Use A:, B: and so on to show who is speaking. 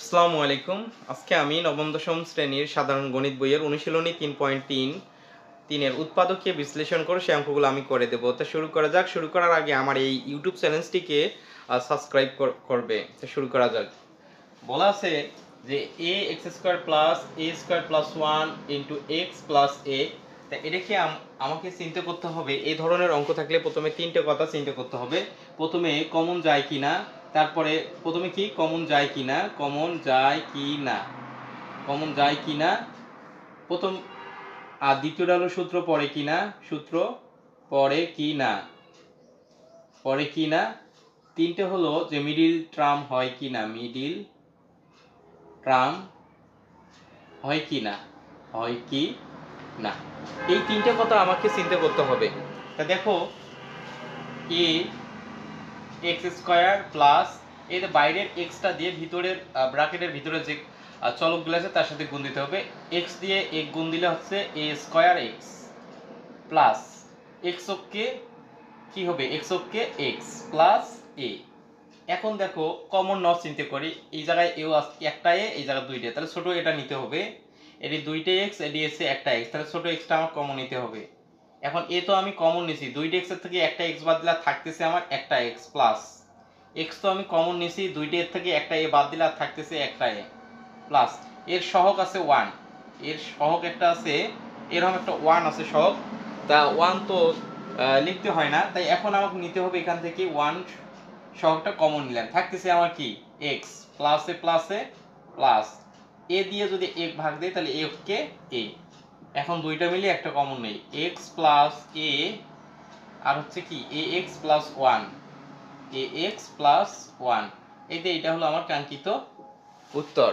A: আসসালামু আলাইকুম। আজকে আমি নবম দশম শ্রেণীর সাধারণ গণিত বইয়ের অনুশীলনী ৩.৩ এর উৎপাদকীয় বিশ্লেষণ করে সেই অঙ্কগুলো আমি করে দেব। তো শুরু করা যাক। শুরু করার আগে আমার এই ইউটিউব চ্যানেলটিকে সাবস্ক্রাইব করবে। তো শুরু করা যাক। বলা আছে যে ax² plus a² plus 1 into x plus a. তা এটাকে আমাকে চিন্তা করতে হবে। এই ধরনের অঙ্ক থাকলে প্রথমে তিনটে কথা চিন্তা করতে হবে। প্রথমে কমন যায় কিনা, তারপরে প্রথমে কি কমন যায় কিনা, কমন যায় কিনা, কমন যায় কিনা প্রথম, আর দ্বিতীয়টা হলো সূত্র পড়ে কিনা, সূত্র পড়ে কিনা, পড়ে কিনা। তিনটে হলো যে মিডিল টার্ম হয় কিনা, মিডিল টার্ম হয় কি না, হয় কি না। এই তিনটে কথা আমাকে চিন্তা করতে হবে। তা দেখো এ x² প্লাস এই যে বাইরের এক্সটা দিয়ে ভিতরের ব্র্যাকেটের ভিতরে যে চলকগুলো আছে তার সাথে গুণ দিতে হবে। এক্স দিয়ে এক গুণ দিলে হচ্ছে a² x প্লাস এক্স অক্ষে কি হবে, এক্স অক্ষে এক্স প্লাস এ। এখন দেখো কমন নাও চিন্তা করি, এই জায়গায় এও একটা এ, এই জায়গায় দুইটা, তাহলে ছোট এটা নিতে হবে। এটি দুইটা এক্স, এটি এসে একটা এক্স, তাহলে ছোট এক্সটা আমার কমন নিতে হবে। এখন এ তো আমি কমন নিছি, দুইটা এক্সের থেকে একটা এক্স বাদ দিলে থাকতেছে আমার একটা এক্স প্লাস এক্স, তো আমি কমন নিছি, দুইটা এর থেকে একটা এ বাদ দিলে থাকতেছে একটা এ প্লাস এর সহগ আছে 1, এর সহগ একটা আছে, এরকম একটা 1 আছে সহগ। তা 1 তো লিখতে হয় না, তাই এখন আমাকে নিতে হবে এখান থেকে 1 সহগটা কমন নিলাম, থাকতেছে আমার কি এক্স প্লাসে প্লাসে প্লাস এ দিয়ে যদি এক ভাগ দেয় তাহলে এ কে এ। এখন দুইটা মিলে একটা কমন নেই, এক্স প্লাস এ আর হচ্ছে কি এ এক্স প্লাস 1, এ এক্স প্লাস 1। এই যে এটা হলো আমার কাঙ্ক্ষিত উত্তর।